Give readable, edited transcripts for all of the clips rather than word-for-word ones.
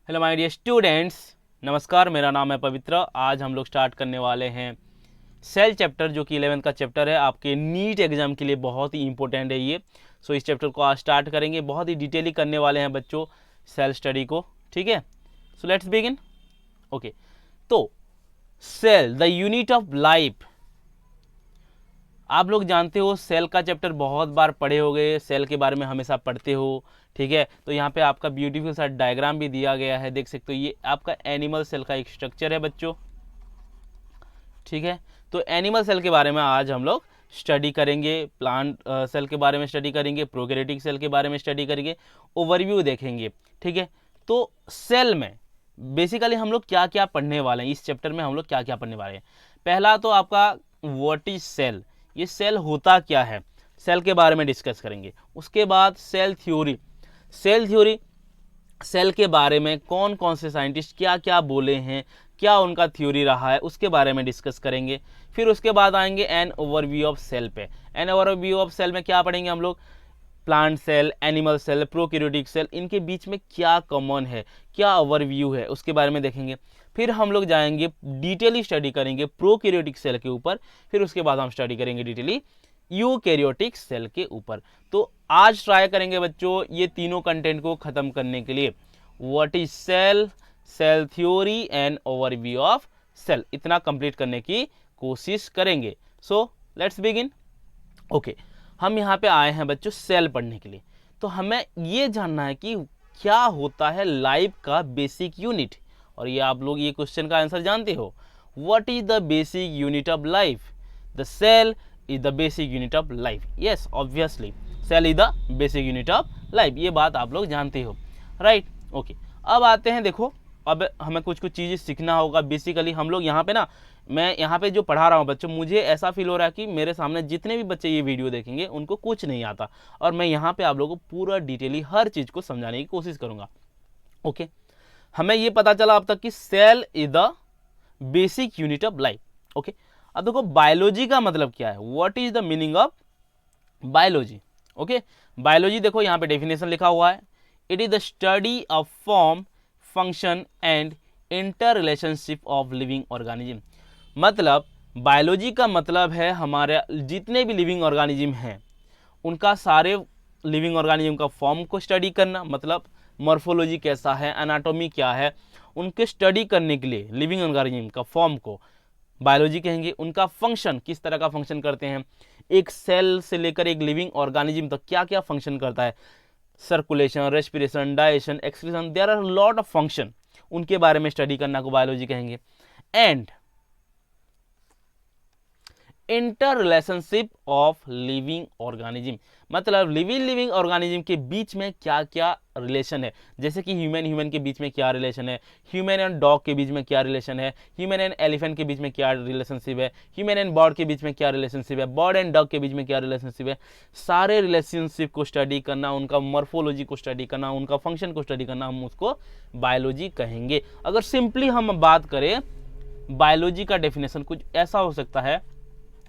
Hello my dear students, नमस्कार। मेरा नाम है पवित्र। आज हम लोग स्टार्ट करने वाले हैं सेल चैप्टर, जो कि 11th का चैप्टर है। आपके नीट एग्जाम के लिए बहुत ही इंपॉर्टेंट है ये। सो इस चैप्टर को आज स्टार्ट करेंगे, बहुत ही डिटेली करने वाले हैं बच्चों सेल स्टडी को। ठीक है, सो लेट्स बिगिन। ओके, तो cell the unit of life. आप लोग जानते हो सेल का चैप्टर बहुत बार पढ़े होगे, सेल के बारे में हमेशा पढ़ते हो। ठीक है, तो यहाँ पे आपका ब्यूटीफुल सा डायग्राम भी दिया गया है, देख सकते हो। ये आपका एनिमल सेल का एक स्ट्रक्चर है बच्चों। ठीक है, तो एनिमल सेल के बारे में आज हम लोग स्टडी करेंगे, प्लांट सेल के बारे में स्टडी करेंगे, प्रोकैरियोटिक सेल के बारे में स्टडी करेंगे, ओवरव्यू देखेंगे। ठीक है, तो सेल में बेसिकली हम लोग क्या क्या पढ़ने वाले हैं, इस चैप्टर में हम लोग क्या क्या पढ़ने वाले हैं। पहला तो आपका व्हाट इज सेल, ये सेल होता क्या है, सेल के बारे में डिस्कस करेंगे। उसके बाद cell theory, cell theory cell के बारे में कौन कौन से साइंटिस्ट क्या क्या बोले हैं, क्या उनका थ्योरी रहा है, उसके बारे में डिस्कस करेंगे। फिर उसके बाद आएंगे एन ओवरव्यू ऑफ सेल पे। एन ओवरव्यू ऑफ सेल में क्या पढ़ेंगे हम लोग, plant cell, animal cell, prokaryotic cell, इनके बीच में क्या कॉमन है, क्या ओवरव्यू है, उसके बारे में देखेंगे। फिर हम लोग जाएंगे डिटेली स्टडी करेंगे प्रोकैरियोटिक सेल के ऊपर। फिर उसके बाद हम स्टडी करेंगे डिटेली यूकैरियोटिक सेल के ऊपर। तो आज ट्राई करेंगे बच्चों ये तीनों कंटेंट को खत्म करने के लिए। What is cell, cell theory and overview of cell, इतना कंप्लीट करने की कोशिश करेंगे। सो लेट्स बिगिन। ओके, हम यहाँ पे आए हैं बच्चों सेल पढ़ने के लिए। तो हमें ये जानना है कि क्या होता है लाइफ का बेसिक यूनिट। और ये आप लोग ये क्वेश्चन का आंसर जानते हो, what is the basic unit of life. The cell is the basic unit of life. Yes, obviously cell is the basic unit of life, ये बात आप लोग जानते हो, राइट। ओके, अब आते हैं, देखो अब हमें कुछ कुछ चीज़ें सीखना होगा। बेसिकली हम लोग यहाँ पे ना, मैं यहाँ पे जो पढ़ा रहा हूँ बच्चों, मुझे ऐसा फील हो रहा है कि मेरे सामने जितने भी बच्चे ये वीडियो देखेंगे उनको कुछ नहीं आता, और मैं यहाँ पे आप लोगों को पूरा डिटेली हर चीज़ को समझाने की कोशिश करूँगा। ओके, हमें ये पता चला अब तक कि cell is the basic unit of life. Okay, अब देखो बायोलॉजी का मतलब क्या है, what is the meaning of biology. Okay, biology देखो यहाँ पे डेफिनेशन लिखा हुआ है, it is the study of form, function and inter relationship of living organism. मतलब बायोलॉजी का मतलब है हमारे जितने भी लिविंग ऑर्गेनिज्म हैं उनका, सारे लिविंग ऑर्गेनिज्म का फॉर्म को स्टडी करना, मतलब मॉर्फोलॉजी कैसा है, एनाटॉमी क्या है, उनके स्टडी करने के लिए लिविंग ऑर्गेनिज्म का फॉर्म को बायोलॉजी कहेंगे। उनका फंक्शन, किस तरह का फंक्शन करते हैं, एक सेल से लेकर एक लिविंग ऑर्गेनिज्म तक क्या क्या फंक्शन करता है, circulation, respiration, digestion, excretion, there are lot of function, उनके बारे में स्टडी करना को बायोलॉजी कहेंगे। And inter relationship of living organism, मतलब लिविंग ऑर्गेनिज्म के बीच में क्या क्या रिलेशन है, जैसे कि ह्यूमन के बीच में क्या रिलेशन है, ह्यूमन एंड डॉग के बीच में क्या रिलेशन है, ह्यूमन एंड एलिफेंट के बीच में क्या रिलेशनशिप है, ह्यूमन एंड बर्ड के बीच में क्या रिलेशनशिप है, बर्ड एंड डॉग के बीच में क्या रिलेशनशिप है। सारे रिलेशनशिप को स्टडी करना, उनका मॉर्फोलॉजी को स्टडी करना, उनका फंक्शन को स्टडी करना, हम उसको बायोलॉजी कहेंगे। अगर सिंपली हम बात करें बायोलॉजी का डेफिनेशन कुछ ऐसा हो सकता है,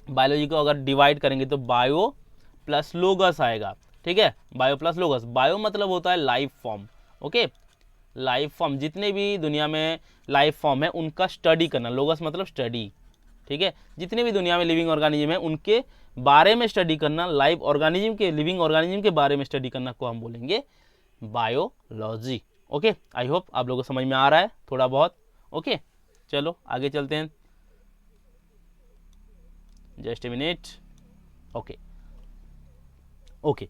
बायोलॉजी को अगर डिवाइड करेंगे तो बायो प्लस लोगस आएगा। ठीक है, बायो प्लस लोगस। बायो मतलब होता है life form. Okay, life form, जितने भी दुनिया में लाइफ फॉर्म है उनका स्टडी करना, लोगस मतलब स्टडी। ठीक है, जितने भी दुनिया में लिविंग ऑर्गेनिज्म है उनके बारे में स्टडी करना, लाइव ऑर्गेनिज्म के, लिविंग ऑर्गेनिज्म के बारे में स्टडी करना को हम बोलेंगे बायोलॉजी। ओके, आई होप आप लोगों को समझ में आ रहा है थोड़ा बहुत। ओके, चलो आगे चलते हैं, just a minute. Okay okay,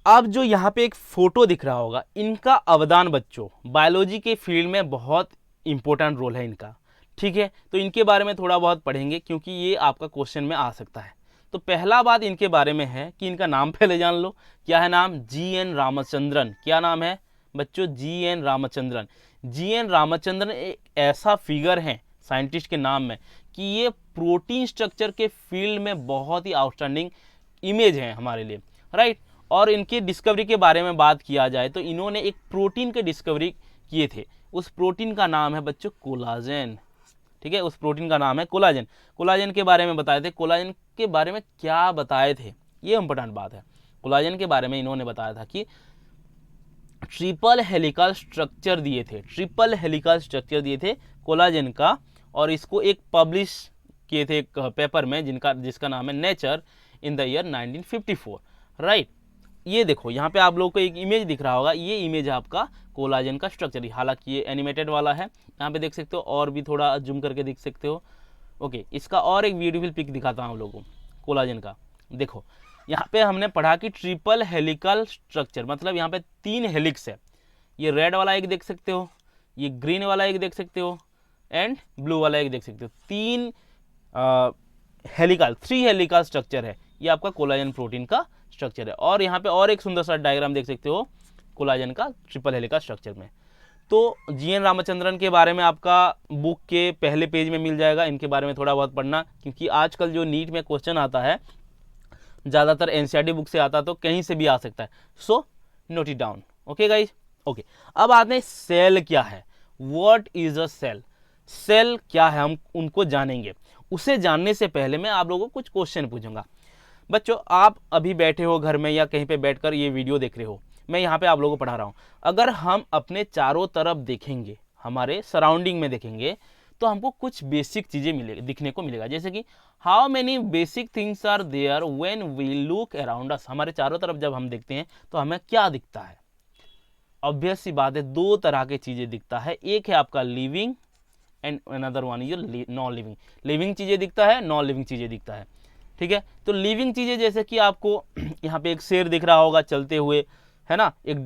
अब जो यहाँ पे एक फोटो दिख रहा होगा, इनका अवदान बच्चों बायोलॉजी के फील्ड में बहुत इंपॉर्टेंट रोल है इनका। ठीक है, तो इनके बारे में थोड़ा बहुत पढ़ेंगे क्योंकि ये आपका क्वेश्चन में आ सकता है। तो पहला बात इनके बारे में है कि इनका नाम पहले जान लो, क्या है नाम, जी.एन. रामचंद्रन। क्या नाम है बच्चों, जी.एन. रामचंद्रन। जी.एन. रामचंद्रन एक ऐसा फिगर है साइंटिस्ट के नाम में कि ये प्रोटीन स्ट्रक्चर के फील्ड में बहुत ही आउटस्टैंडिंग इमेज है हमारे लिए, राइट। और इनकी डिस्कवरी के बारे में बात किया जाए तो इन्होंने एक प्रोटीन के डिस्कवरी किए थे, उस प्रोटीन का नाम है बच्चों कोलाजन। ठीक है, उस प्रोटीन का नाम है कोलाजन। कोलाजन के बारे में बताए थे, कोलाजन के बारे में क्या बताए थे, ये इंपॉर्टेंट बात है। कोलाजन के बारे में इन्होंने बताया था कि ट्रिपल हेलिकल स्ट्रक्चर दिए थे, ट्रिपल हेलिकल स्ट्रक्चर दिए थे कोलाजन का, और इसको एक पब्लिश किए थे एक पेपर में जिसका नाम है nature in the year 1954, right. ये देखो यहाँ पे आप लोगों को एक इमेज दिख रहा होगा, ये इमेज है आपका कोलाजन का स्ट्रक्चर, हालांकि ये एनिमेटेड वाला है, यहाँ पे देख सकते हो, और भी थोड़ा जूम करके देख सकते हो। ओके, इसका और एक ब्यूटीफुल पिक दिखाता हूँ आप लोगों को कोलाजन का। देखो यहाँ पे हमने पढ़ा कि ट्रिपल हेलिकल स्ट्रक्चर मतलब यहाँ पे 3 हेलिक्स है, ये रेड वाला एक देख सकते हो, ये ग्रीन वाला एक देख सकते हो, एंड ब्लू वाला एक देख सकते हो। 3 हेलिकल 3 हेलिकल स्ट्रक्चर है, ये आपका कोलाजन प्रोटीन का स्ट्रक्चर है। और यहाँ पे और एक सुंदर सा डायग्राम देख सकते हो कोलाजन का ट्रिपल हेलिकल स्ट्रक्चर में। तो जी.एन. रामचंद्रन के बारे में आपका बुक के पहले पेज में मिल जाएगा, इनके बारे में थोड़ा बहुत पढ़ना, क्योंकि आजकल जो नीट में क्वेश्चन आता है ज़्यादातर एनसीईआरटी बुक से आता, तो कहीं से भी आ सकता है, so note it down. Okay guys, okay. अब आते हैं सेल क्या है, what is a cell, cell क्या है, हम उनको जानेंगे। उसे जानने से पहले मैं आप लोगों को कुछ क्वेश्चन पूछूंगा। बच्चों, आप अभी बैठे हो घर में या कहीं पे बैठकर ये वीडियो देख रहे हो, मैं यहाँ पे आप लोगों को पढ़ा रहा हूँ। अगर हम अपने चारों तरफ देखेंगे, हमारे सराउंडिंग में देखेंगे, तो हमको कुछ बेसिक चीज़ें मिलेगी, दिखने को मिलेगा, जैसे कि how many basic things are there when we look around us. हमारे चारों तरफ जब हम देखते हैं तो हमें क्या दिखता है? ऑब्वियस सी बात है, 2 तरह की चीज़ें दिखता है, एक है आपका living and another one is non living. Living चीज़ें दिखता है, नॉन लिविंग चीज़ें दिखता है, ठीक है। तो लिविंग चीज़ें जैसे कि आपको यहाँ पे एक शेर दिख रहा होगा चलते हुए, है ना, एक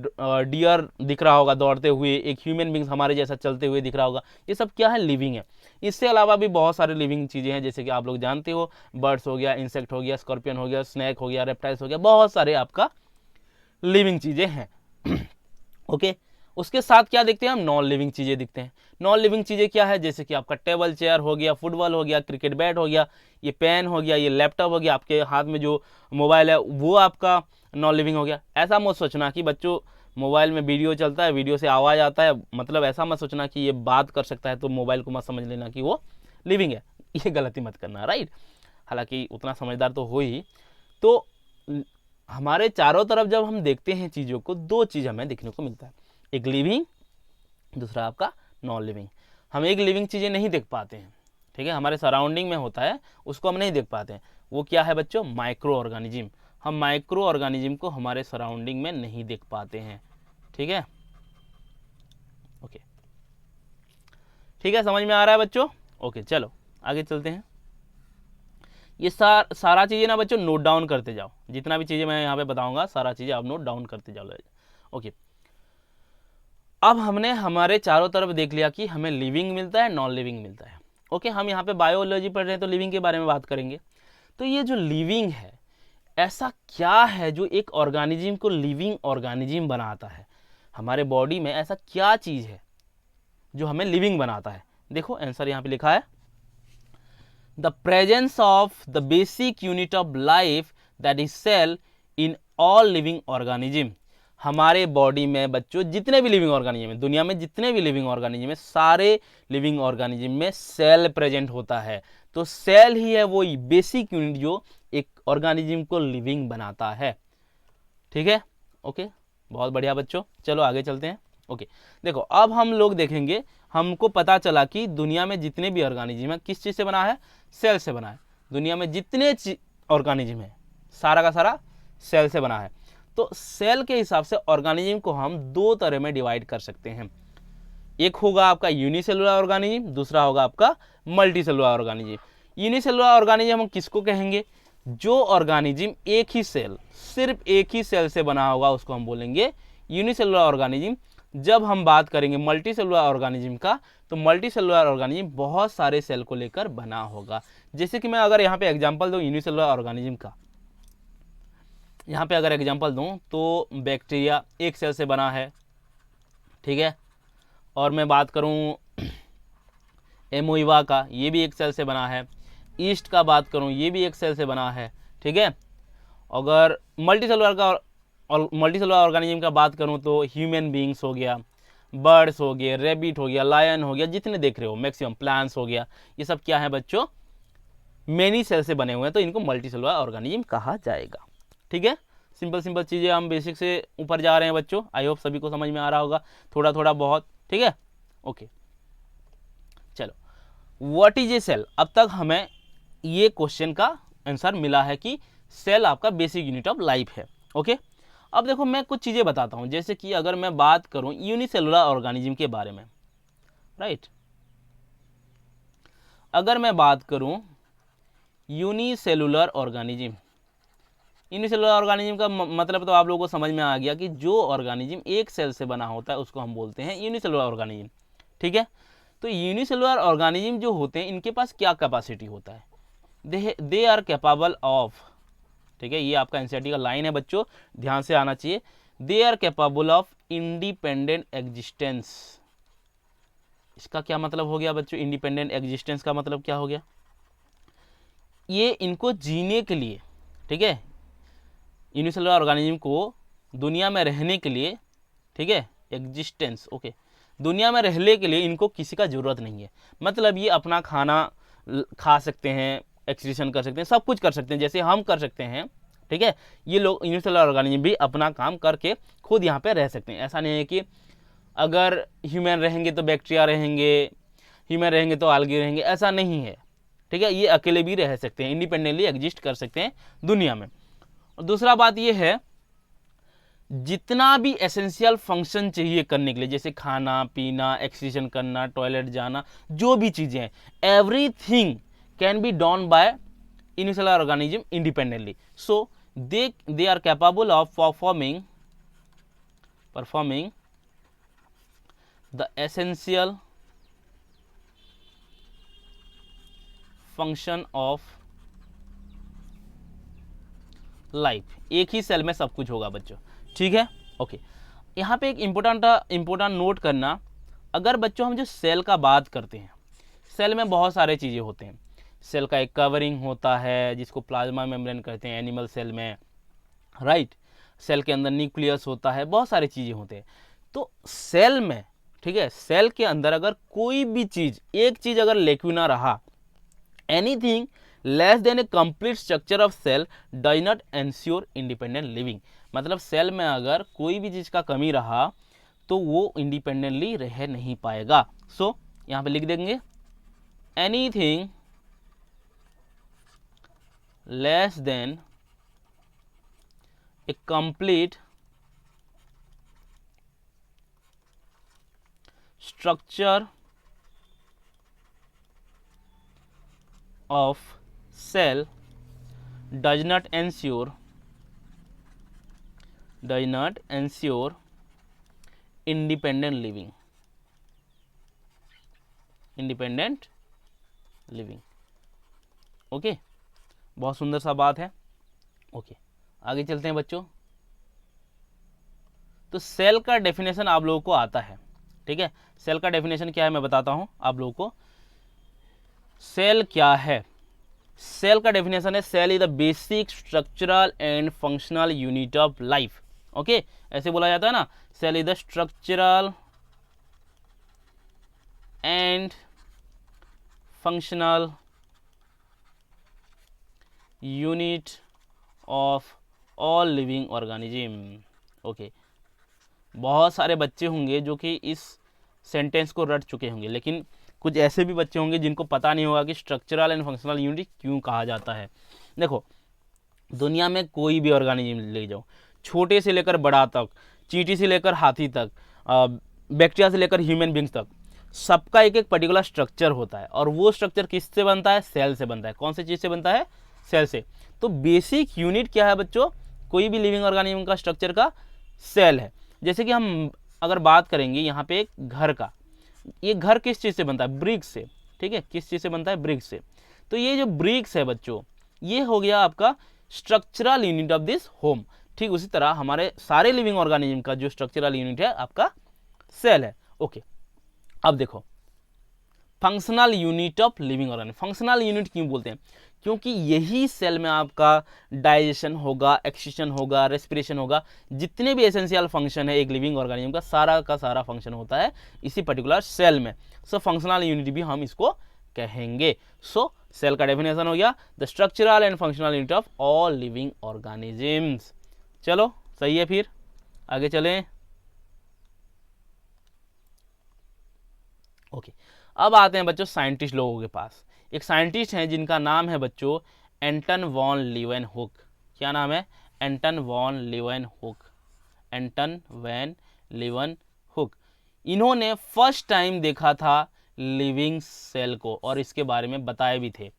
डियर दिख रहा होगा दौड़ते हुए, एक ह्यूमन बींग्स हमारे जैसा चलते हुए दिख रहा होगा, ये सब क्या है? लिविंग है। इससे अलावा भी बहुत सारे लिविंग चीज़ें हैं, जैसे कि आप लोग जानते हो, बर्ड्स हो गया, इंसेक्ट हो गया, स्कॉर्पियन हो गया, स्नैक हो गया, रेप्टाइल्स हो गया, बहुत सारे आपका लिविंग चीज़ें हैं। ओके, उसके साथ क्या देखते हैं हम? नॉन लिविंग चीज़ें दिखते हैं। नॉन लिविंग चीज़ें क्या है? जैसे कि आपका टेबल चेयर हो गया, फुटबॉल हो गया, क्रिकेट बैट हो गया, ये पेन हो गया, ये लैपटॉप हो गया, आपके हाथ में जो मोबाइल है वो आपका नॉन लिविंग हो गया। ऐसा मत सोचना कि बच्चों मोबाइल में वीडियो चलता है, वीडियो से आवाज़ आता है, मतलब ऐसा मत सोचना कि ये बात कर सकता है तो मोबाइल को मत समझ लेना कि वो लिविंग है, ये गलती मत करना, राइट। हालांकि उतना समझदार तो हो ही। तो हमारे चारों तरफ जब हम देखते हैं चीज़ों को, 2 चीज़ हमें देखने को मिलता है, एक लिविंग, दूसरा आपका नॉन लिविंग। हम एक लिविंग चीज़ें नहीं देख पाते हैं, ठीक है, हमारे सराउंडिंग में होता है, उसको हम नहीं देख पाते हैं। वो क्या है बच्चों? Micro organism. हम माइक्रो ऑर्गेनिज्म को हमारे सराउंडिंग में नहीं देख पाते हैं, ठीक है। ओके, ठीक है, समझ में आ रहा है बच्चों? ओके, चलो आगे चलते हैं। ये सारा चीज़ें ना बच्चों नोट डाउन करते जाओ, जितना भी चीज़ें मैं यहाँ पे बताऊंगा सारा चीज़ें आप नोट डाउन करते जाओ। ओके, अब हमने हमारे चारों तरफ देख लिया कि हमें लिविंग मिलता है, नॉन लिविंग मिलता है। ओके, हम यहाँ पे बायोलॉजी पढ़ रहे हैं तो लिविंग के बारे में बात करेंगे। तो ये जो लिविंग है, ऐसा क्या है जो एक ऑर्गेनिज्म को लिविंग ऑर्गेनिज्म बनाता है? हमारे बॉडी में ऐसा क्या चीज़ है जो हमें लिविंग बनाता है? देखो आंसर यहाँ पे लिखा है, the presence of the basic unit of life that is cell in all living organism. हमारे बॉडी में बच्चों जितने भी लिविंग ऑर्गेनिज्म है, दुनिया में जितने भी लिविंग ऑर्गेनिज्म है, सारे लिविंग ऑर्गेनिज्म में सेल प्रेजेंट होता है। तो सेल ही है वो बेसिक यूनिट जो एक ऑर्गेनिज्म को लिविंग बनाता है, ठीक है। ओके, बहुत बढ़िया बच्चों, चलो आगे चलते हैं। ओके, देखो अब हम लोग देखेंगे, हमको पता चला कि दुनिया में जितने भी ऑर्गेनिज्म है किस चीज़ से बना है? सेल से बना है। दुनिया में जितने ऑर्गेनिज्म है सारा का सारा सेल से बना है। तो सेल के हिसाब से ऑर्गेनिज्म को हम 2 तरह में डिवाइड कर सकते हैं। एक होगा आपका यूनिसेलुलर ऑर्गेनिज्म, दूसरा होगा आपका मल्टीसेलुलर ऑर्गेनिज्म। यूनिसेलुलर ऑर्गेनिज्म हम किसको कहेंगे? जो ऑर्गेनिज्म एक ही सेल, सिर्फ एक ही सेल से बना होगा उसको हम बोलेंगे यूनिसेलुलर ऑर्गेनिज्म। जब हम बात करेंगे मल्टीसेलुलर ऑर्गेनिज्म का, तो मल्टीसेलुलर ऑर्गेनिज्म बहुत सारे सेल को लेकर बना होगा। जैसे कि मैं अगर यहाँ पे एग्जांपल दूं यूनिसेलुलर ऑर्गेनिज्म का, यहाँ पे अगर एग्जांपल दूं तो बैक्टीरिया एक सेल से बना है, ठीक है। और मैं बात करूं एमोइवा का, ये भी एक सेल से बना है। ईस्ट का बात करूं, ये भी एक सेल से बना है, ठीक है। अगर मल्टीसेलुलर ऑर्गेनिज्म का बात करूं तो ह्यूमन बीइंग्स हो गया, बर्ड्स हो गए, रेबिट हो गया, लायन हो गया, जितने देख रहे हो मैक्सिमम, प्लांट्स हो गया, ये सब क्या है बच्चों? मेनी सेल से बने हुए हैं, तो इनको मल्टीसेलुलर ऑर्गेनिज्म कहा जाएगा, ठीक है। सिंपल सिंपल चीज़ें हम बेसिक से ऊपर जा रहे हैं बच्चों। आई होप सभी को समझ में आ रहा होगा थोड़ा थोड़ा बहुत, ठीक है। ओके चलो, व्हाट इज ए सेल। अब तक हमें ये क्वेश्चन का आंसर मिला है कि सेल आपका बेसिक यूनिट ऑफ लाइफ है। ओके अब देखो मैं कुछ चीज़ें बताता हूँ, जैसे कि अगर मैं बात करूँ यूनिसेलुलर ऑर्गेनिज्म के बारे में, राइट। अगर मैं बात करूँ यूनिसेलुलर ऑर्गेनिज्म, यूनिसेलुलर ऑर्गेनिज्म का मतलब तो आप लोगों को समझ में आ गया कि जो ऑर्गेनिज्म एक सेल से बना होता है उसको हम बोलते हैं यूनिसेलुलर ऑर्गेनिज्म, ठीक है। तो यूनिसेलुलर ऑर्गेनिज्म जो होते हैं इनके पास क्या कैपेसिटी होता है, दे आर कैपेबल ऑफ, ठीक है, ये आपका एनसीईआरटी का लाइन है बच्चों, ध्यान से आना चाहिए। They are capable of independent existence. इसका क्या मतलब हो गया बच्चों, इंडिपेंडेंट एग्जिस्टेंस का मतलब क्या हो गया, ये इनको जीने के लिए, ठीक है, यूनिसेलुलर ऑर्गेनिज्म को दुनिया में रहने के लिए, ठीक है, एग्जिस्टेंस, ओके, दुनिया में रहने के लिए इनको किसी का ज़रूरत नहीं है। मतलब ये अपना खाना खा सकते हैं, एक्सक्रीशन कर सकते हैं, सब कुछ कर सकते हैं जैसे हम कर सकते हैं, ठीक है। ये लोग यूनिसेलुलर ऑर्गेनिज्म भी अपना काम करके खुद यहाँ पे रह सकते हैं। ऐसा नहीं है कि अगर ह्यूमन रहेंगे तो बैक्टीरिया रहेंगे, ह्यूमन रहेंगे तो आल्गी रहेंगे, ऐसा नहीं है, ठीक है। ये अकेले भी रह सकते हैं, इंडिपेंडेंटली एग्जिस्ट कर सकते हैं दुनिया में। और दूसरा बात ये है, जितना भी एसेंशियल फंक्शन चाहिए करने के लिए, जैसे खाना पीना, एक्सक्रीशन करना, टॉयलेट जाना, जो भी चीज़ें हैं, everything can be done by unicellular organism independently. So they are capable of performing the essential function of life. एक ही सेल में सब कुछ होगा बच्चों, ठीक है। ओके यहाँ पे एक इम्पोर्टेंट नोट करना, अगर बच्चों हम जो सेल का बात करते हैं, सेल में बहुत सारे चीज़ें होते हैं। सेल का एक कवरिंग होता है जिसको प्लाज्मा मेम्ब्रेन कहते हैं एनिमल सेल में, राइट। सेल के अंदर न्यूक्लियस होता है, बहुत सारी चीज़ें होते हैं। तो सेल में, ठीक है, सेल के अंदर अगर कोई भी चीज़, एक चीज़ अगर लेक्यूना रहा, anything less than a complete structure of cell does not ensure independent living. मतलब सेल में अगर कोई भी चीज़ का कमी रहा तो वो इंडिपेंडेंटली रह नहीं पाएगा। सो यहाँ पे लिख देंगे anything less than a complete structure of cell does not ensure independent living, okay. बहुत सुंदर सा बात है। ओके आगे चलते हैं बच्चों। तो सेल का डेफिनेशन आप लोगों को आता है, ठीक है। सेल का डेफिनेशन क्या है मैं बताता हूं आप लोगों को। सेल क्या है, सेल का डेफिनेशन है, cell is the basic structural and functional unit of life. Okay ऐसे बोला जाता है ना, cell is the structural and functional unit of all living organism. Okay बहुत सारे बच्चे होंगे जो कि इस सेंटेंस को रट चुके होंगे, लेकिन कुछ ऐसे भी बच्चे होंगे जिनको पता नहीं होगा कि स्ट्रक्चरल एंड फंक्शनल यूनिट क्यों कहा जाता है। देखो दुनिया में कोई भी ऑर्गेनिज्म ले जाओ, छोटे से लेकर बड़ा तक, चींटी से लेकर हाथी तक, बैक्टीरिया से लेकर ह्यूमन बींग्स तक, सबका एक एक पर्टिकुलर स्ट्रक्चर होता है। और वो स्ट्रक्चर किससे बनता है, सेल से बनता है। कौन सी चीज़ से बनता है, सेल से। तो बेसिक यूनिट क्या है बच्चों, कोई भी लिविंग ऑर्गेनिज्म का स्ट्रक्चर का सेल है। जैसे कि हम अगर बात करेंगे यहाँ पे एक घर का, ये घर किस चीज़ से बनता है, ब्रिक्स से, ठीक है, किस चीज़ से बनता है, ब्रिक्स से। तो ये जो ब्रिक्स है बच्चों, ये हो गया आपका structural unit of this home. ठीक उसी तरह हमारे सारे लिविंग ऑर्गेनिज्म का जो स्ट्रक्चरल यूनिट है आपका सेल है। ओके अब देखो functional unit of living organism. Functional unit क्यों बोलते हैं, क्योंकि यही सेल में आपका डाइजेशन होगा, एक्सक्रीशन होगा, रेस्पिरेशन होगा, जितने भी एसेंशियल फंक्शन है एक लिविंग ऑर्गेनिज्म का सारा फंक्शन होता है इसी पर्टिकुलर सेल में। सो फंक्शनल यूनिट भी हम इसको कहेंगे। सो सेल का डेफिनेशन हो गया the structural and functional unit of all living organisms. चलो सही है, फिर आगे चलें। ओके, अब आते हैं बच्चों साइंटिस्ट लोगों के पास। एक साइंटिस्ट हैं जिनका नाम है बच्चों एंटन वॉन लीवेनहुक। क्या नाम है? एंटन वॉन लीवेनहुक। एंटन वैन लीवेनहुक। इन्होंने फर्स्ट टाइम देखा था लिविंग सेल को और इसके बारे में बताए भी थे।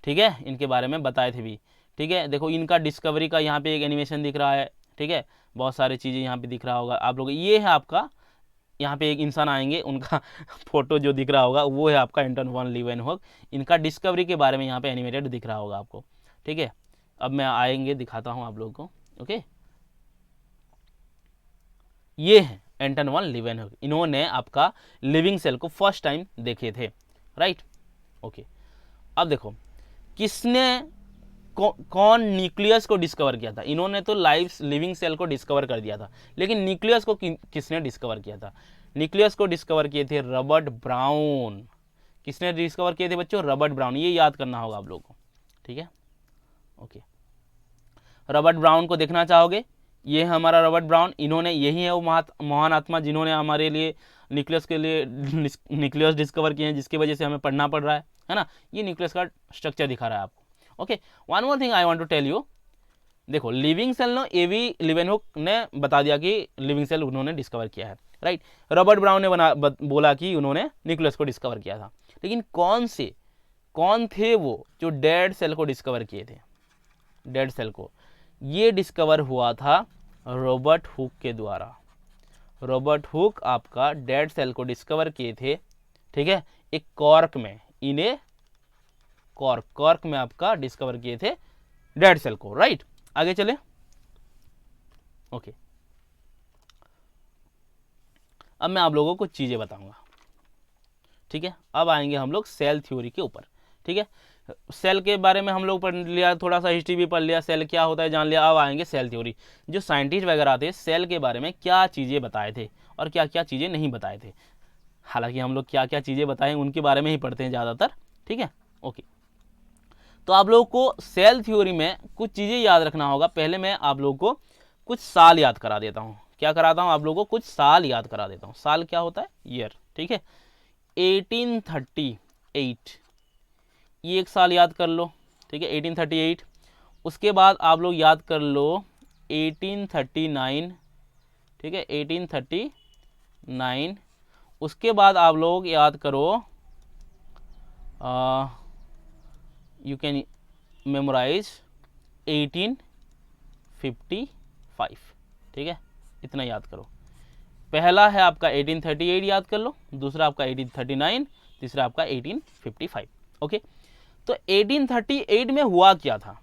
ठीक है, इनके बारे में बताए थे भी। ठीक है, देखो इनका डिस्कवरी का यहाँ पे एक एनिमेशन दिख रहा है। ठीक है, बहुत सारी चीज़ें यहाँ पे दिख रहा होगा आप लोग। ये है आपका, यहाँ पे एक इंसान आएंगे, उनका फोटो जो दिख रहा होगा वो है आपका एंटन वॉन लीवेनहुक। इनका डिस्कवरी के बारे में यहाँ पे एनिमेटेड दिख रहा होगा आपको। ठीक है, अब मैं आएंगे दिखाता हूँ आप लोगों को। ओके, ये है एंटन वॉन लीवेनहुक। इन्होंने आपका लिविंग सेल को फर्स्ट टाइम देखे थे। Right, okay. अब देखो किसने कौन न्यूक्लियस को डिस्कवर किया था? इन्होंने तो लाइफ लिविंग सेल को डिस्कवर कर दिया था, लेकिन न्यूक्लियस को किसने डिस्कवर किया था? न्यूक्लियस को डिस्कवर किए थे रॉबर्ट ब्राउन। किसने डिस्कवर किए थे बच्चों? Robert brown. ये याद करना होगा आप लोगों को। ठीक है, ओके। रॉबर्ट ब्राउन को देखना चाहोगे? ये है हमारा रॉबर्ट ब्राउन। इन्होंने, यही है वो महान आत्मा जिन्होंने हमारे लिए न्यूक्लियस के लिए न्यूक्लियस डिस्कवर किए हैं, जिसकी वजह से हमें पढ़ना पड़ रहा है ना। ये न्यूक्लियस का स्ट्रक्चर दिखा रहा है आपको। Okay, one more thing I want to tell you. देखो लिविंग सेल नो एवी लीवेनहुक ने बता दिया कि लिविंग सेल उन्होंने डिस्कवर किया है। राइट, रॉबर्ट ब्राउन ने बोला कि उन्होंने न्यूक्लियस को डिस्कवर किया था। लेकिन कौन थे वो जो डेड सेल को डिस्कवर किए थे? डेड सेल को ये डिस्कवर हुआ था रॉबर्ट हुक के द्वारा। रॉबर्ट हुक आपका डेड सेल को डिस्कवर किए थे। ठीक है, एक कॉर्क में, इन्हें कॉर्क में आपका डिस्कवर किए थे डेड सेल को। राइट, आगे चले। ओके, अब मैं आप लोगों को कुछ चीजें बताऊंगा। ठीक है, अब आएंगे हम लोग सेल थ्योरी के ऊपर। ठीक है, सेल के बारे में हम लोग पढ़ लिया, थोड़ा सा हिस्ट्री भी पढ़ लिया, सेल क्या होता है जान लिया। अब आएंगे सेल थ्योरी। जो साइंटिस्ट वगैरह थे सेल के बारे में क्या चीज़ें बताए थे और क्या क्या चीज़ें नहीं बताए थे। हालांकि हम लोग क्या क्या चीज़ें बताएं उनके बारे में ही पढ़ते हैं ज़्यादातर। ठीक है, ओके। तो आप लोगों को सेल थ्योरी में कुछ चीज़ें याद रखना होगा। पहले मैं आप लोगों को कुछ साल याद करा देता हूँ। क्या कराता हूँ? आप लोगों को कुछ साल याद करा देता हूँ। साल क्या होता है? ईयर। ठीक है, 1838 ये एक साल याद कर लो। ठीक है, 1838। उसके बाद आप लोग याद कर लो 1839। ठीक है, 1839। उसके बाद आप लोग याद करो, यू कैन मेमोराइज 1855। ठीक है, इतना याद करो। पहला है आपका 1838 याद कर लो, दूसरा आपका 1839, तीसरा आपका 1855। ओके, तो 1838 में हुआ क्या था?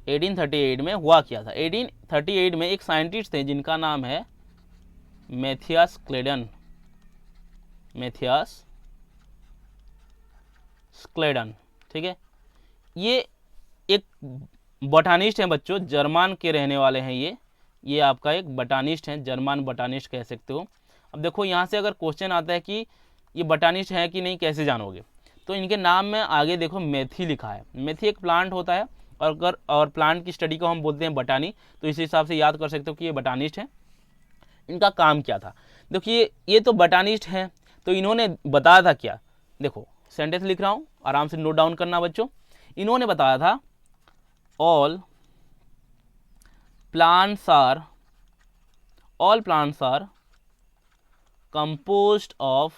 1838 में हुआ क्या था? 1838 में एक साइंटिस्ट थे जिनका नाम है मैथियस क्लेडन। मैथियस क्लेडन। ठीक है, ये एक बॉटनिस्ट हैं बच्चों, जर्मन के रहने वाले हैं। ये आपका एक बॉटनिस्ट हैं, जर्मन बॉटनिस्ट कह सकते हो। अब देखो यहाँ से अगर क्वेश्चन आता है कि ये बॉटनिस्ट है कि नहीं, कैसे जानोगे? तो इनके नाम में आगे देखो मेथी लिखा है। मेथी एक प्लांट होता है, और प्लांट की स्टडी को हम बोलते हैं बॉटनी। तो इस हिसाब से याद कर सकते हो कि ये बॉटनिस्ट हैं। इनका काम क्या था? देखिए ये तो बॉटनिस्ट हैं, तो इन्होंने बताया था क्या? देखो सेंटेंस लिख रहा हूँ, आराम से नोट डाउन करना बच्चों। इन्होंने बताया था all plants are composed of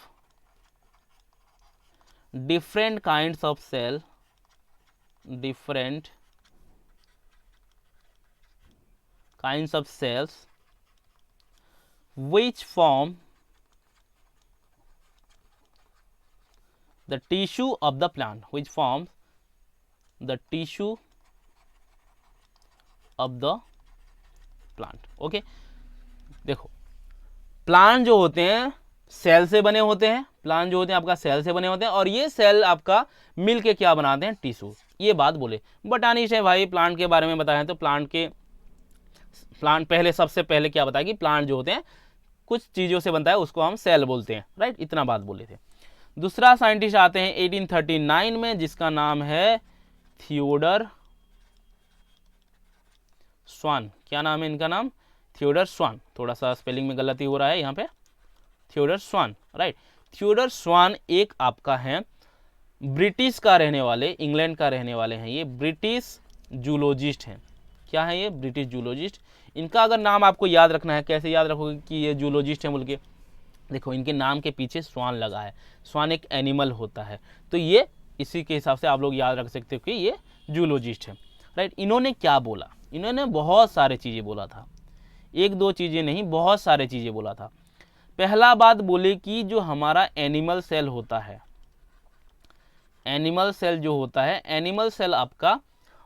different kinds of cell, different kinds of cells which form the tissue of the plant, which forms the tissue of the plant. Okay, देखो प्लांट जो होते हैं cell से बने होते हैं। प्लांट जो होते हैं आपका सेल से बने होते हैं, और ये सेल आपका मिल के क्या बनाते हैं? टिश्यू। ये बात बोले बॉटनिस्ट है भाई, प्लांट के बारे में बताया। तो प्लांट पहले, सबसे पहले क्या बताया कि प्लांट जो होते हैं कुछ चीज़ों से बनता है, उसको हम सेल बोलते हैं। राइट, इतना बात बोले थे। दूसरा साइंटिस्ट आते हैं 1839 में, जिसका नाम है थियोडर स्वान, क्या नाम है इनका नाम, थियोडर स्वान, थोड़ा सा स्पेलिंग में गलती हो रहा है यहाँ पे, थियोडर स्वान, राइट। थियोडर स्वान एक आपका है ब्रिटिश का रहने वाले, इंग्लैंड का रहने वाले हैं, ये ब्रिटिश जूलॉजिस्ट हैं। क्या है ये, ब्रिटिश जूलॉजिस्ट। इनका अगर नाम आपको याद रखना है, कैसे याद रखोगे कि ये जूलॉजिस्ट हैं बोल के, देखो इनके नाम के पीछे स्वान लगा है, स्वान एक एनिमल होता है, तो ये इसी के हिसाब से आप लोग याद रख सकते हो कि ये जूलॉजिस्ट है, राइट। इन्होंने क्या बोला, इन्होंने बहुत सारे चीज़ें बोला था, एक दो चीज़ें नहीं, बहुत सारे चीज़ें बोला था। पहला बात बोले कि जो हमारा एनिमल सेल होता है, एनिमल सेल जो होता है, एनिमल सेल आपका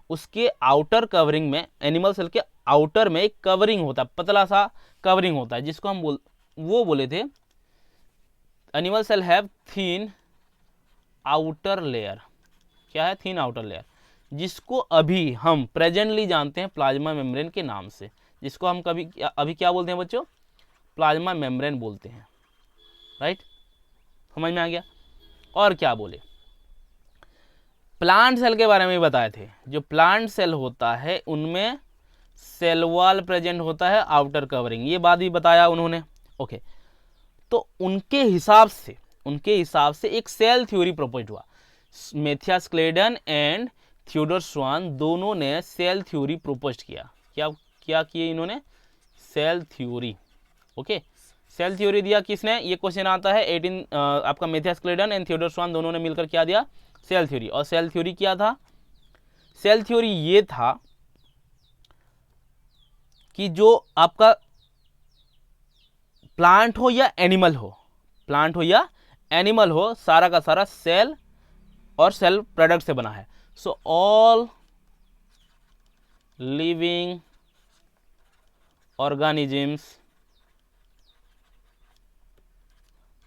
उसके आउटर कवरिंग में, एनिमल सेल के आउटर में एक कवरिंग होता है, पतला सा कवरिंग होता है, जिसको हम वो बोले थे animal cell have thin outer layer. क्या है, थिन आउटर लेयर, जिसको अभी हम प्रेजेंटली जानते हैं प्लाज्मा मेम्ब्रेन के नाम से, जिसको हम अभी क्या बोलते हैं बच्चों, प्लाज्मा मेम्ब्रेन बोलते हैं, राइट। समझ में आ गया। और क्या बोले, प्लांट सेल के बारे में बताए थे, जो प्लांट सेल होता है उनमें सेल वॉल प्रेजेंट होता है, आउटर कवरिंग, ये बात भी बताया उन्होंने, ओके। तो उनके हिसाब से एक सेल थ्योरी प्रपोज हुआ, Matthias Schleiden and Theodor Schwann दोनों ने सेल थ्योरी प्रपोज किया। क्या किए इन्होंने, cell theory, okay. Cell theory दिया किसने, ये क्वेश्चन आता है 18 आपका Matthias Schleiden and Theodor Schwann दोनों ने मिलकर क्या दिया, सेल थ्योरी। और सेल थ्योरी क्या था, सेल थ्योरी ये था कि जो आपका प्लांट हो या एनिमल हो, सारा का सारा सेल और सेल प्रोडक्ट से बना है। So all living organisms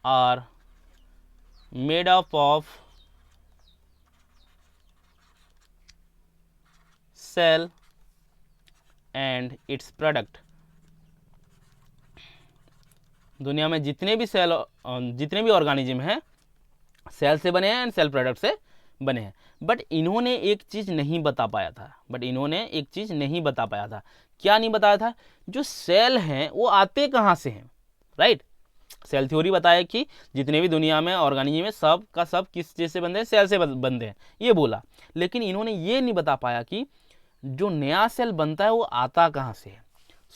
are made up of cell and its product. दुनिया में जितने भी ऑर्गेनिज्म हैं सेल से बने हैं एंड सेल प्रोडक्ट से बने हैं। बट इन्होंने एक चीज़ नहीं बता पाया था, क्या नहीं बताया था, जो सेल हैं वो आते कहाँ से हैं, राइट। सेल थ्योरी बताया कि जितने भी दुनिया में ऑर्गेनिज्म है सब का सब किस चीज़ से बनते हैं, सेल से बनते हैं, ये बोला। लेकिन इन्होंने ये नहीं बता पाया कि जो नया सेल बनता है वो आता कहाँ से है।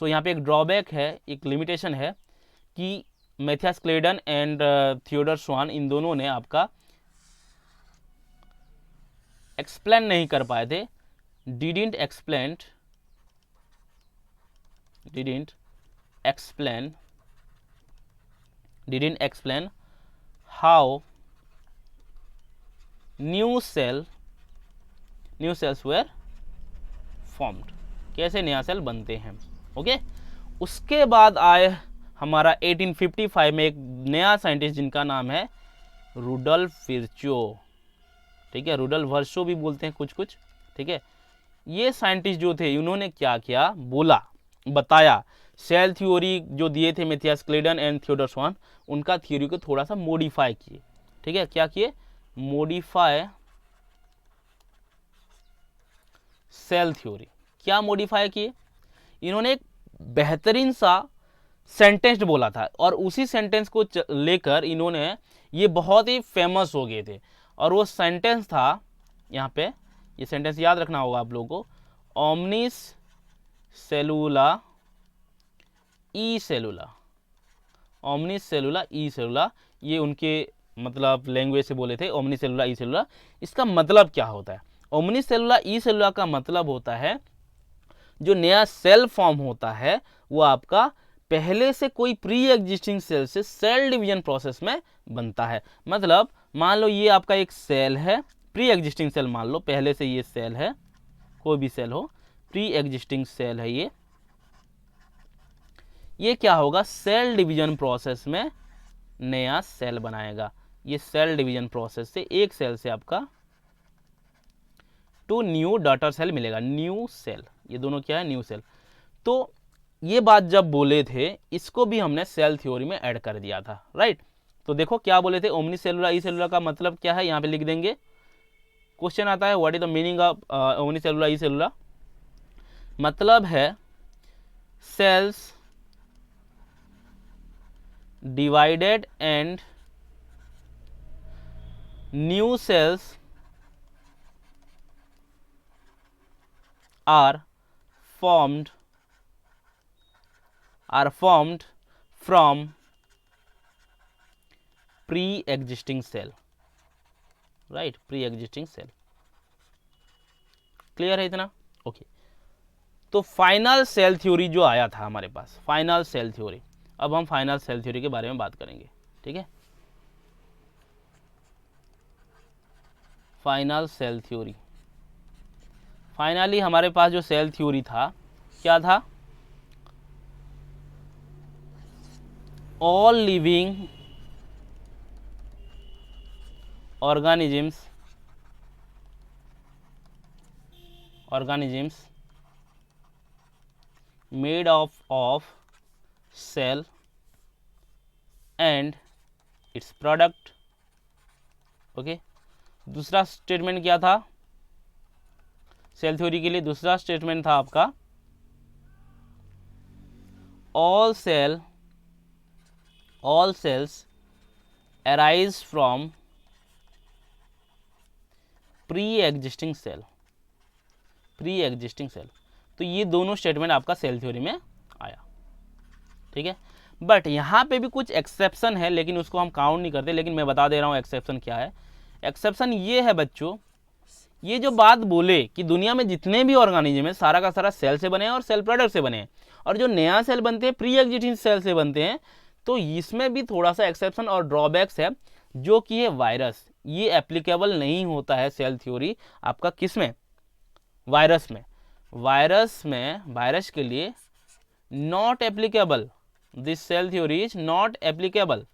सो यहाँ पे एक ड्रॉबैक है, एक लिमिटेशन है कि Matthias Schleiden and Theodor Schwann इन दोनों ने आपका एक्सप्लेन नहीं कर पाए थे, didn't explain how new cells were formed, कैसे नया सेल बनते हैं, ओके। उसके बाद आए हमारा 1855 में एक नया साइंटिस्ट जिनका नाम है रुडोल्फ विर्चो, ठीक है, रुडोल्फ वर्चो भी बोलते हैं कुछ, ठीक है। ये साइंटिस्ट जो थे उन्होंने क्या किया, बताया सेल थ्योरी जो दिए थे Matthias Schleiden and Theodor Schwann, उनका थ्योरी को थोड़ा सा मॉडिफाई किए, ठीक है। क्या किए, मॉडिफाई सेल थ्योरी। क्या मॉडिफाई किए, इन्होंने एक बेहतरीन सा सेंटेंस बोला था और उसी सेंटेंस को लेकर इन्होंने ये बहुत ही फेमस हो गए थे। और वो सेंटेंस था, यहाँ पे ये सेंटेंस याद रखना होगा आप लोगों को, ओमनिस सेलुला ई सेलुला, ये उनके मतलब लैंग्वेज से बोले थे, ओमनिस सेलुला ई सेलुला। इसका मतलब क्या होता है, ओमनिस सेलुला ई सेलुला का मतलब होता है जो नया सेल फॉर्म होता है वो आपका पहले से कोई प्री एग्जिस्टिंग सेल से सेल डिवीजन प्रोसेस में बनता है। मतलब मान लो ये आपका एक सेल है, प्री एग्जिस्टिंग सेल मान लो, पहले से ये सेल है, कोई भी सेल हो, प्री एग्जिस्टिंग सेल है ये क्या होगा, सेल डिवीजन प्रोसेस में नया सेल बनाएगा। ये सेल डिवीजन प्रोसेस से एक सेल से आपका 2 न्यू डॉटर सेल मिलेगा, न्यू सेल, ये दोनों क्या है, न्यू सेल। तो ये बात जब बोले थे इसको भी हमने सेल थ्योरी में ऐड कर दिया था, राइट। तो देखो क्या बोले थे, ओमनी सेलुला ई सेलुला का मतलब क्या है, यहाँ पे लिख देंगे। क्वेश्चन आता है what is the meaning of omnis cellula e cellula. मतलब है cells divided and new cells are formed from pre-existing cell, right? pre-existing cell, clear है इतना? ओके तो फाइनल सेल थ्योरी जो आया था हमारे पास, फाइनल सेल थ्योरी, अब हम फाइनल सेल थ्योरी के बारे में बात करेंगे, ठीक है? फाइनल सेल थ्योरी, फाइनली हमारे पास जो सेल थ्योरी था क्या था? All living organisms made of cell and its product, okay दूसरा स्टेटमेंट क्या था सेल थ्योरी के लिए? दूसरा स्टेटमेंट था आपका all cells arise from pre-existing cell, तो ये दोनों स्टेटमेंट आपका सेल थ्योरी में आया, ठीक है? बट यहाँ पे भी कुछ एक्सेप्शन है, लेकिन उसको हम काउंट नहीं करते, लेकिन मैं बता दे रहा हूँ एक्सेप्शन क्या है। एक्सेप्शन ये है बच्चों, ये जो बात बोले कि दुनिया में जितने भी ऑर्गेनिज्म है सारा का सारा सेल से बने हैं और सेल प्रोडक्ट से बने हैं, और जो नया सेल बनते हैं प्री एग्जिस्टिंग सेल से बनते हैं, तो इसमें भी थोड़ा सा एक्सेप्शन और ड्रॉबैक्स है, जो कि है वायरस। ये एप्लीकेबल नहीं होता है सेल थ्योरी आपका किस में? वायरस में। वायरस के लिए not applicable, this cell theory is not applicable.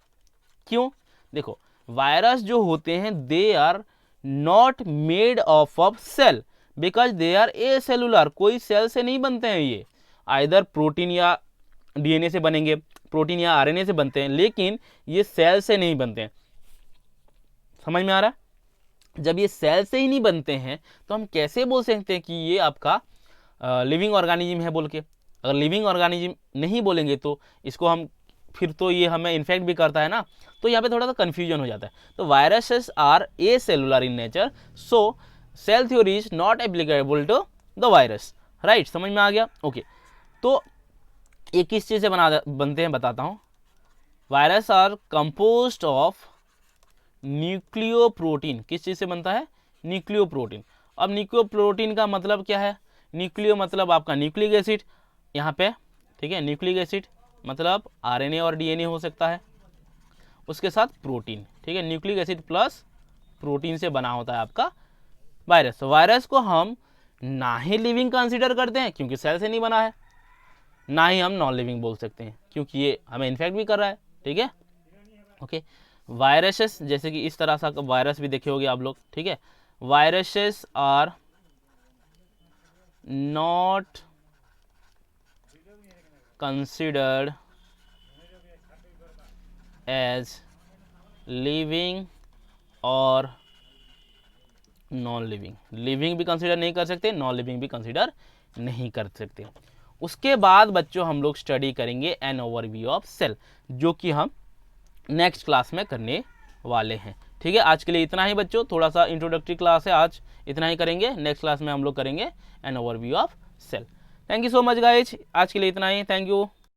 क्यों? देखो वायरस जो होते हैं they are not made of cell because they are acellular, कोई सेल से नहीं बनते हैं ये, आइदर प्रोटीन या डीएनए से बनेंगे, प्रोटीन या आरएनए से बनते हैं, लेकिन ये सेल से नहीं बनते हैं। समझ में आ रहा है? जब ये सेल से ही नहीं बनते हैं तो हम कैसे बोल सकते हैं कि ये आपका लिविंग ऑर्गेनिज्म है बोल के? अगर लिविंग ऑर्गेनिज्म नहीं बोलेंगे तो इसको हम फिर तो ये हमें इन्फेक्ट भी करता है ना, तो यहाँ पे थोड़ा सा कन्फ्यूजन हो जाता है। तो viruses are acellular in nature, so cell theory is not applicable to the virus, right? समझ में आ गया? ओके तो ये किस चीज़ से बनते हैं बताता हूँ। Virus are composed of nucleoprotein. किस चीज़ से बनता है? न्यूक्लियोप्रोटीन। अब न्यूक्लियोप्रोटीन का मतलब क्या है? न्यूक्लियो मतलब आपका न्यूक्लिक एसिड यहाँ पे, ठीक है? न्यूक्लिक एसिड मतलब आरएनए और डीएनए हो सकता है, उसके साथ प्रोटीन, ठीक है? न्यूक्लिक एसिड प्लस प्रोटीन से बना होता है आपका वायरस। वायरस को हम ना ही लिविंग कंसीडर करते हैं क्योंकि सेल से नहीं बना है, ना ही हम नॉन लिविंग बोल सकते हैं क्योंकि ये हमें इन्फेक्ट भी कर रहा है, ठीक है? ओके वायरसेस जैसे कि इस तरह सा वायरस भी देखे होंगे आप लोग, ठीक है? Viruses are not considered as living और नॉन लिविंग। लिविंग भी कंसिडर नहीं कर सकते, नॉन लिविंग भी कंसिडर नहीं कर सकते। उसके बाद बच्चों हम लोग स्टडी करेंगे एन ओवरव्यू ऑफ सेल, जो कि हम नेक्स्ट क्लास में करने वाले हैं, ठीक है? आज के लिए इतना ही बच्चों, थोड़ा सा इंट्रोडक्टरी क्लास है आज, इतना ही करेंगे। नेक्स्ट क्लास में हम लोग करेंगे an overview of cell. Thank you so much guys, आज के लिए इतना ही, थैंक यू।